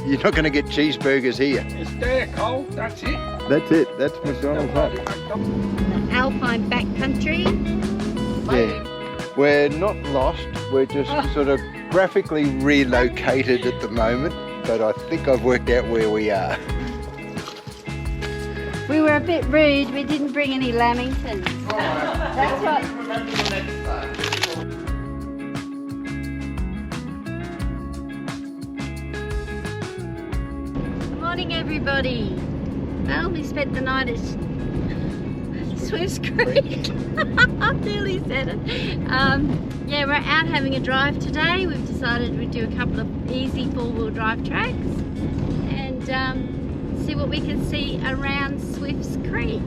you're not going to get cheeseburgers here. It's there, Cole. That's it. That's it. That's McDonald's hut. The Alpine backcountry. Yeah. We're not lost. We're just sort of graphically relocated at the moment, but I think I've worked out where we are. We were a bit rude. We didn't bring any lamingtons. That's what. Good morning, everybody. Well, we spent the night at Swift's Creek. I nearly said it. Yeah, we're out having a drive today. We've decided we'd do a couple of easy four-wheel drive tracks and see what we can see around Swift's Creek.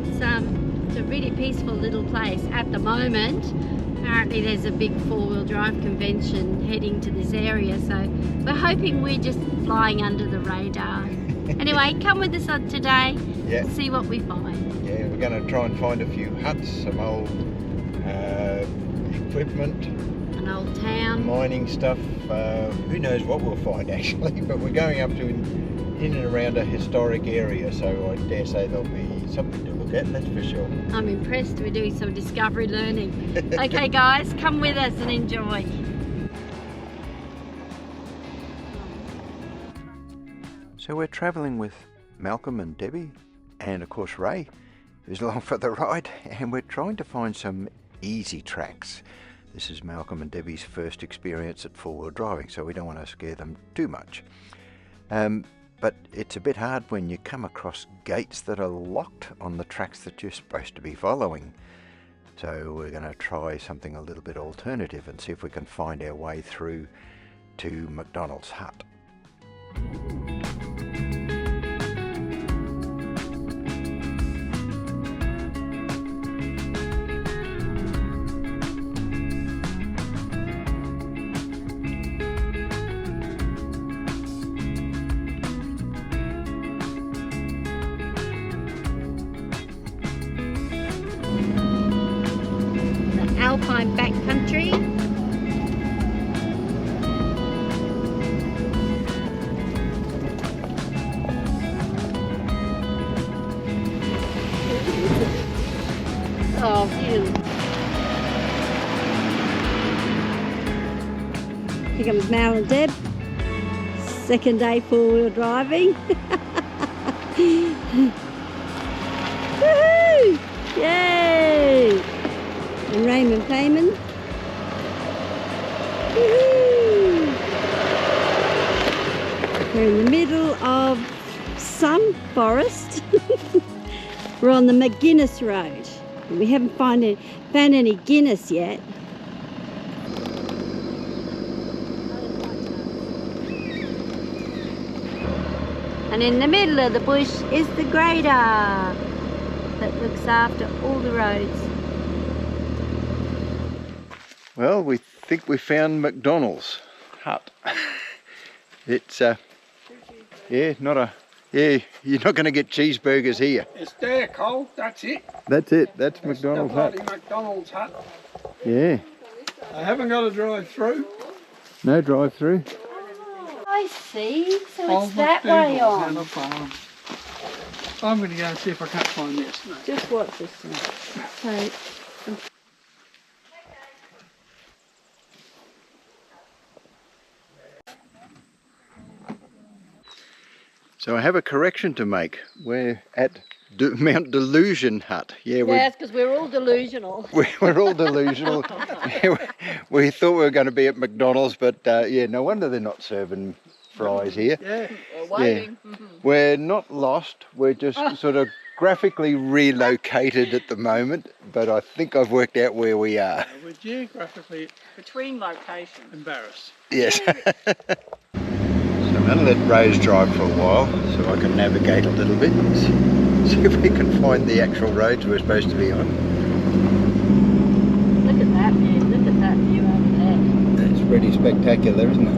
It's a really peaceful little place at the moment. Apparently there's a big four-wheel drive convention heading to this area, so we're hoping we're just flying under the radar. Anyway, come with us on today, see what we find. Yeah, we're going to try and find a few huts, some old equipment, An old town. mining stuff. Who knows what we'll find actually, but we're going up to in and around a historic area, so I dare say there'll be something to look at, that's for sure. I'm impressed. We're doing some discovery learning. Okay guys, come with us and enjoy. So we're travelling with Malcolm and Debbie, and of course Ray, who's along for the ride, and we're trying to find some easy tracks. This is Malcolm and Debbie's first experience at four-wheel driving, so we don't want to scare them too much. But it's a bit hard when you come across gates that are locked on the tracks that you're supposed to be following. So we're going to try something a little bit alternative and see if we can find our way through to McDonald's hut. Alpine backcountry. Oh, beautiful. Here comes Mal and Deb. Second day four-wheel driving. Woohoo! Yay! And Raymond Payman. Woohoo! We're in the middle of some forest. We're on the McGuinness Road. And we haven't found any Guinness yet. And in the middle of the bush is the grader that looks after all the roads. Well, we think we found McDonald's hut. It's you're not going to get cheeseburgers here. It's there, Cole. That's it. That's it. That's McDonald's the hut. bloody McDonald's hut. Yeah. I haven't got to drive through. No drive-through. I see. So Old it's that way McDougal's on. on a farm. I'm going to go and see if I can't find this. No. Just watch this one. So, So I have a correction to make. We're at Mount Delusion Hut. Yeah, that's because we're all delusional. we're all delusional. We thought we were going to be at McDonald's, but yeah, no wonder they're not serving fries here. Yeah. We're waiting. Yeah. We're not lost. We're just sort of graphically relocated at the moment, but I think I've worked out where we are. We're geographically between locations. embarrassed. Yes. So I'm going to let Rose drive for a while so I can navigate a little bit and see if we can find the actual roads we're supposed to be on. Look at that view. Look at that view over there. It's pretty spectacular, isn't it?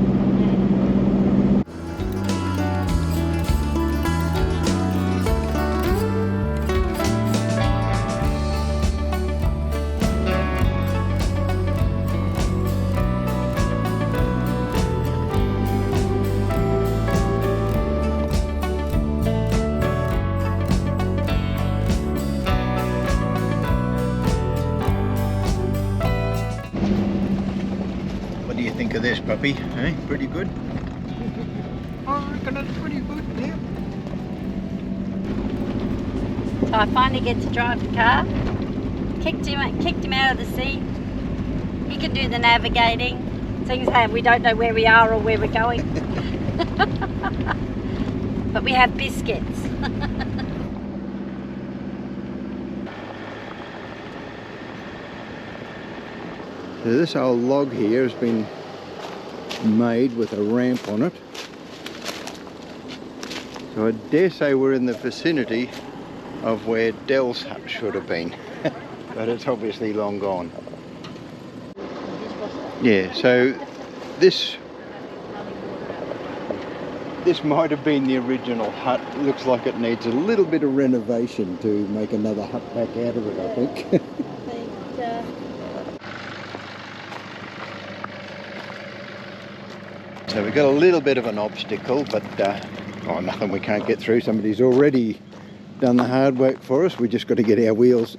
do you think of this, puppy? Eh? Pretty good? I reckon it's pretty good, yeah. So I finally get to drive the car. Kicked him out of the seat. He can do the navigating. Things have, we don't know where we are or where we're going. But we have biscuits. So this old log here has been made with a ramp on it. So I dare say we're in the vicinity of where Dell's hut should have been. But it's obviously long gone. Yeah, so this might have been the original hut. It looks like it needs a little bit of renovation to make another hut back out of it, I think. So we've got a little bit of an obstacle, but oh, nothing we can't get through. Somebody's already done the hard work for us. We just got to get our wheels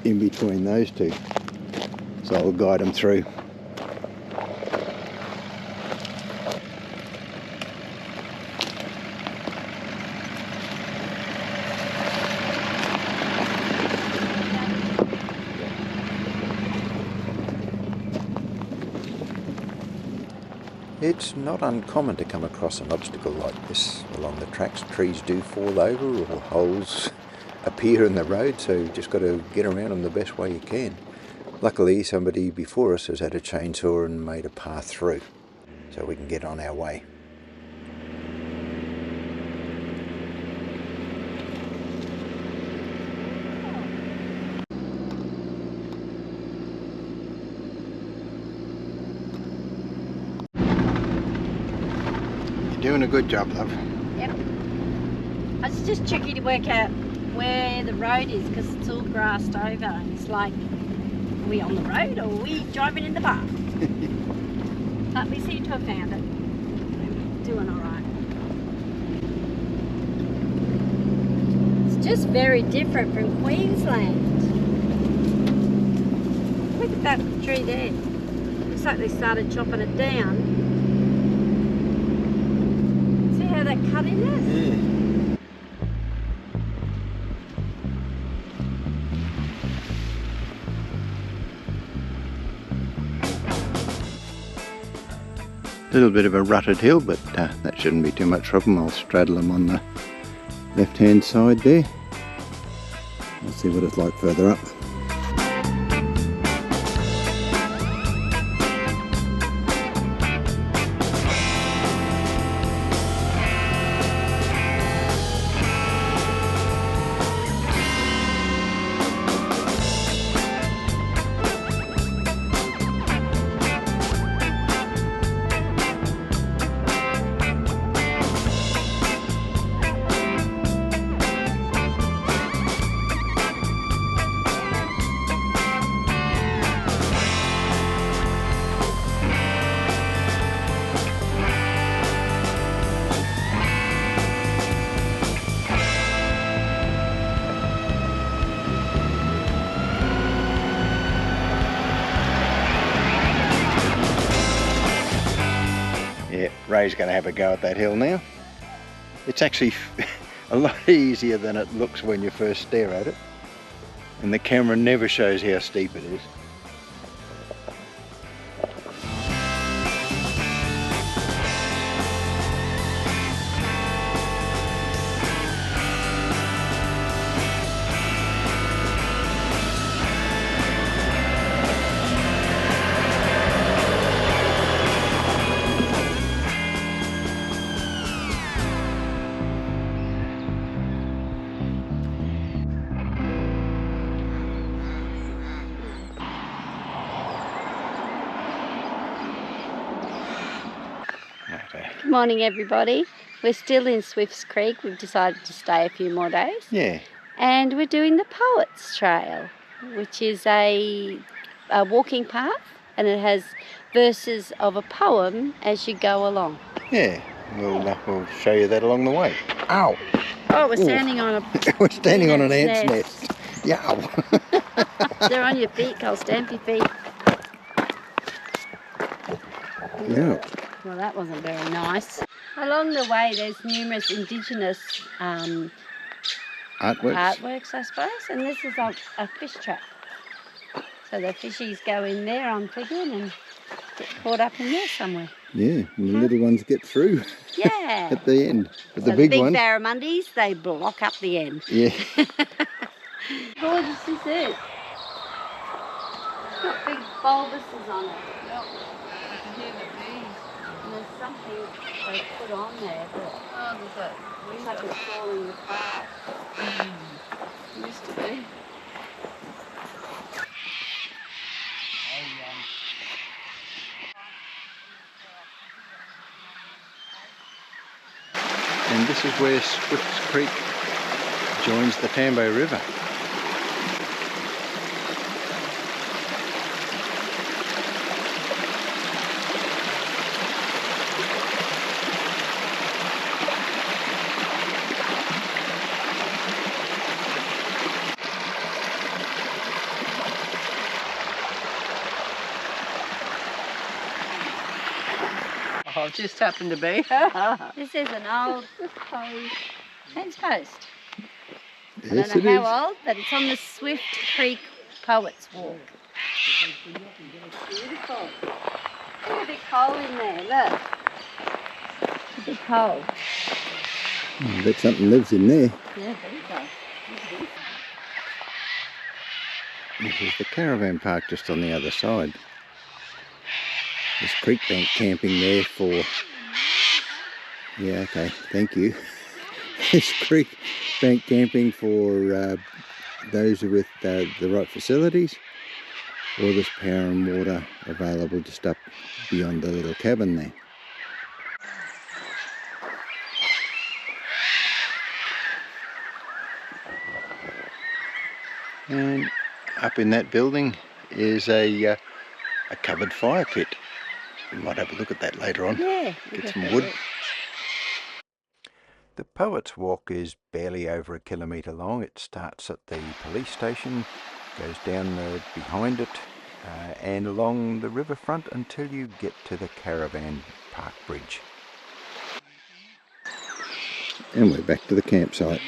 in between those two. So I'll guide them through. It's not uncommon to come across an obstacle like this along the tracks. Trees do fall over or holes appear in the road, so you've just got to get around them the best way you can. Luckily somebody before us has had a chainsaw and made a path through, so we can get on our way. Doing a good job, love. Yep. It's just tricky to work out where the road is because it's all grassed over and it's like, are we on the road or are we driving in the park? But we seem to have found it. Doing alright. It's just very different from Queensland. Look at that tree there. Looks like they started chopping it down. How that cut in there? Yeah. A little bit of a rutted hill, but that shouldn't be too much trouble. I'll straddle them on the left hand side there. Let's see what it's like further up. Ray's going to have a go at that hill now. It's actually a lot easier than it looks when you first stare at it, and the camera never shows how steep it is. Good morning everybody. We're still in Swifts Creek. We've decided to stay a few more days. Yeah. And we're doing the Poets Trail, which is a walking path, and it has verses of a poem as you go along. Yeah, we'll show you that along the way. Ow! Oh, we're standing on a we're standing on an ant's nest. Yow! They're on your feet, I'll stamp your feet. Yeah. Well, that wasn't very nice. Along the way, there's numerous indigenous artworks, I suppose, and this is a fish trap. So the fishies go in there, I'm figuring, and get caught up in there somewhere. Yeah, and the little ones get through. Yeah. At the end. But So the big ones, barramundis, they block up the end. yeah. Gorgeous this is. Got big bulbuses on it. Yep. I can hear the bees. And there's something they put on there that Oh, there's that looks like it's falling apart. used to be. And this is where Swift's Creek joins the Tambo River. Oh, it just happened to be. This is an old fence post. Yes, I don't know how old, but it's on the Swift Creek Poets Walk. Beautiful. There's a big hole in there, look. A big hole. I bet something lives in there. Yeah, there you go. This is the caravan park just on the other side. There's creek bank camping there for... Yeah, okay, thank you. There's creek bank camping for those with the right facilities, or there's power and water available just up beyond the little cabin there. And up in that building is a covered fire pit. We might have a look at that later on. Yeah. Get some wood. The Poets Walk is barely over 1 kilometre long. It starts at the police station, goes down behind it and along the riverfront until you get to the caravan park bridge. And we're back to the campsite.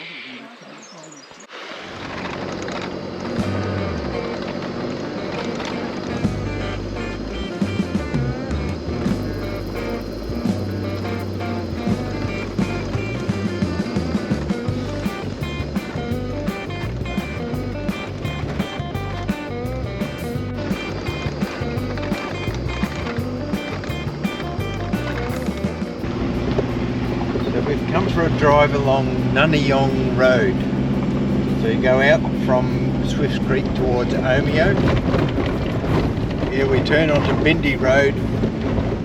We've come for a drive along Nunnyong Road. So you go out from Swifts Creek towards Omeo. Here we turn onto Bindi Road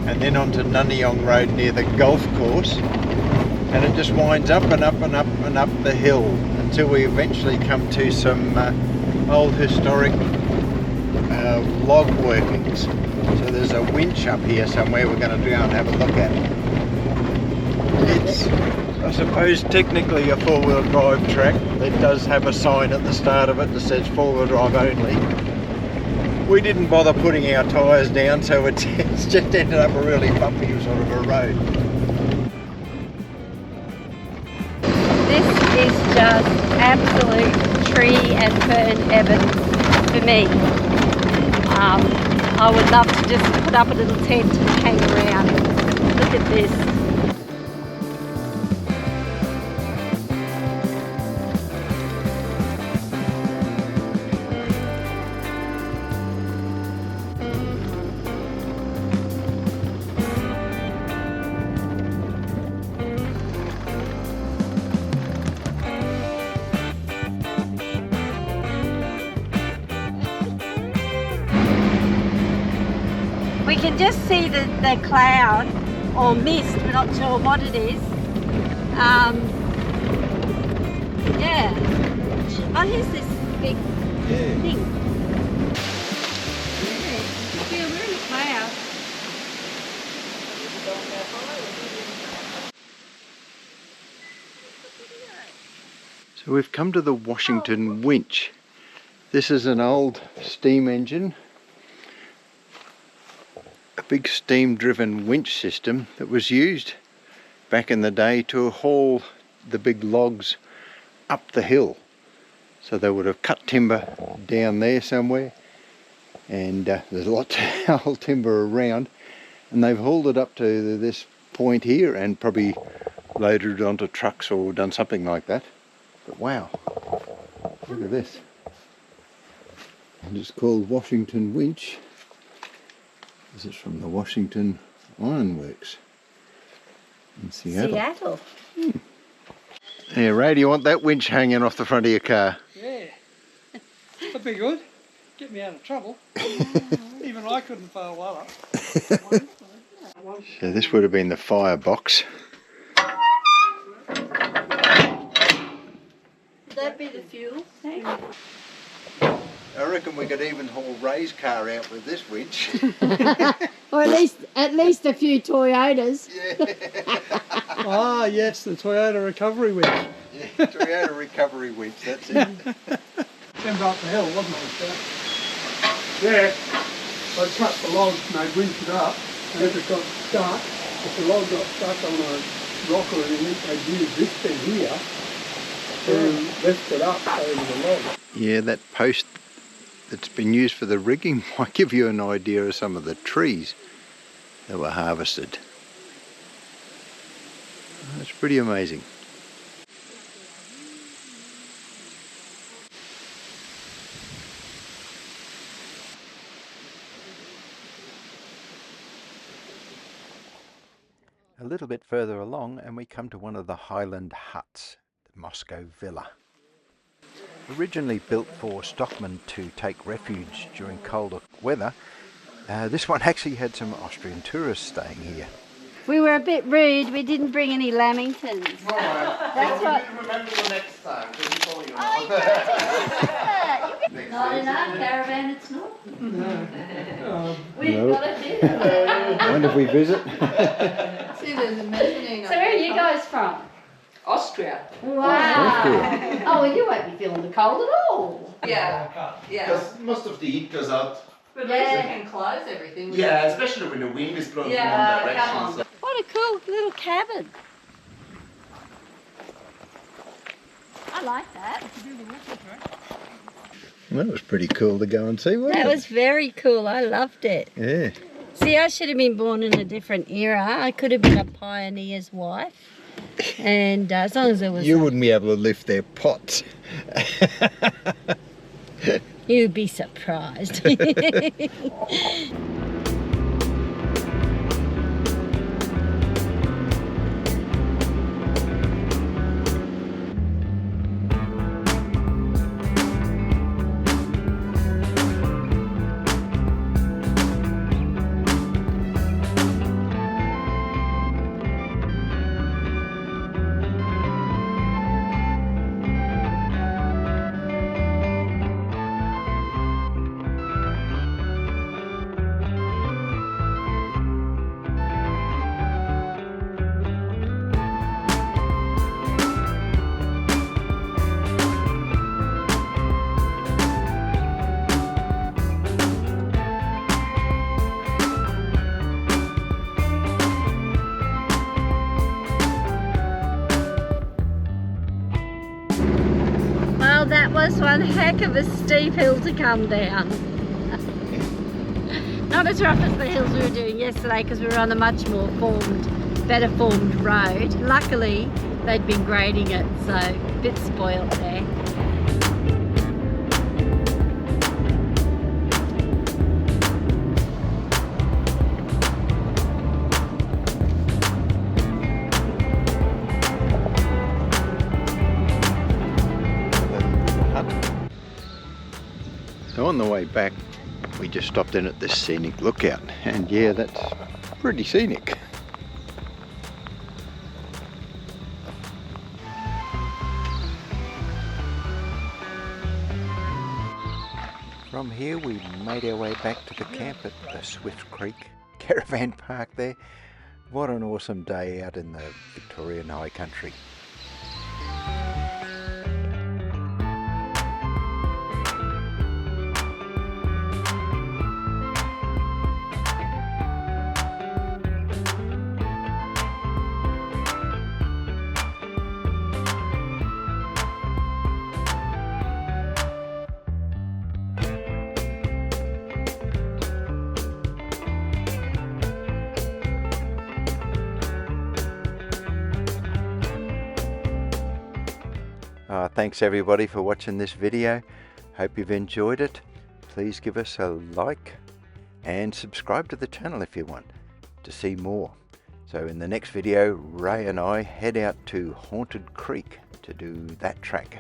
and then onto Nunnyong Road near the golf course. And it just winds up and up and up and up the hill until we eventually come to some old historic log workings. So there's a winch up here somewhere we're going to go and have a look at. It's, I suppose, technically a four-wheel drive track. It does have a sign at the start of it that says four-wheel drive only. We didn't bother putting our tyres down, so it's just ended up a really bumpy sort of a road. This is just absolute tree and fern heaven for me. I would love to just put up a little tent and hang around. Look at this. We can just see the cloud or mist, we're not sure what it is. Yeah. Oh, here's this big thing. Yeah, we're in the cloud. So we've come to the Washington winch. This is an old steam engine, big steam-driven winch system that was used back in the day to haul the big logs up the hill. So they would have cut timber down there somewhere, and there's lots of old timber around, and they've hauled it up to this point here and probably loaded it onto trucks or done something like that. But wow, look at this. And it's called Washington Winch. This is from the Washington Ironworks in Seattle. Yeah, Ray, do you want that winch hanging off the front of your car? Yeah. That'd be good. Get me out of trouble. Even I couldn't fail that up. So this would have been the firebox. Would that be the fuel tank? I reckon we could even haul Ray's car out with this winch. Or at least a few Toyotas. Yeah. Ah, yes, the Toyota recovery winch. Yeah, Toyota recovery winch, that's it. Came up the hill, wasn't it? Yeah. I cut the log and I'd winch it up, and if it got stuck, if the log got stuck on a rock or anything, I'd use this thing here to lift it up over the log. Yeah, that post that's been used for the rigging might give you an idea of some of the trees that were harvested. That's pretty amazing. A little bit further along and we come to one of the Highland huts, the Moscow Villa. Originally built for stockmen to take refuge during colder weather, this one actually had some Austrian tourists staying here. We were a bit rude, we didn't bring any lamingtons. That's what... Remember the next time, because you told you. Not in our caravan, it's not. We've No. got to do that. Mind if we visit? See, there's a mezzanine. So where are you guys from? Austria. Wow. Oh, well, you won't be feeling the cold at all. Yeah. Yeah. Because most of the heat goes out. But at least we can close everything. Yeah, especially when the wind is blowing Yeah, from one direction. come on. So What a cool little cabin. I like that. That was pretty cool to go and see, wasn't That it? was very cool. I loved it. Yeah. See, I should have been born in a different era. I could have been a pioneer's wife. And as long as it was... You wouldn't be able to lift their pots. You'd be surprised. Well, that was one heck of a steep hill to come down. Not as rough as the hills we were doing yesterday because we were on a much more better formed road. Luckily, they'd been grading it, so a bit spoiled there. So on the way back, we just stopped in at this scenic lookout, and yeah, that's pretty scenic. From here we made our way back to the camp at the Swift Creek Caravan Park there. What an awesome day out in the Victorian High Country. Thanks everybody for watching this video. Hope you've enjoyed it. Please give us a like and subscribe to the channel if you want to see more. So in the next video, Ray and I head out to Haunted Creek to do that track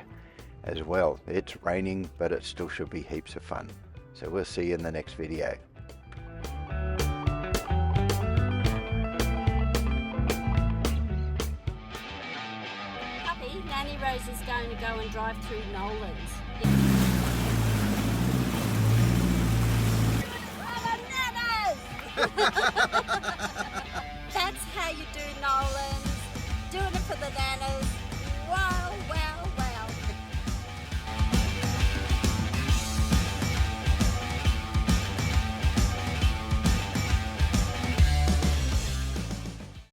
as well. It's raining, but it still should be heaps of fun. So we'll see you in the next video. Puppy, Nanny Rose is going to go and drive through Nolan's. That's how you do Nolan's. Doing it for the nanas.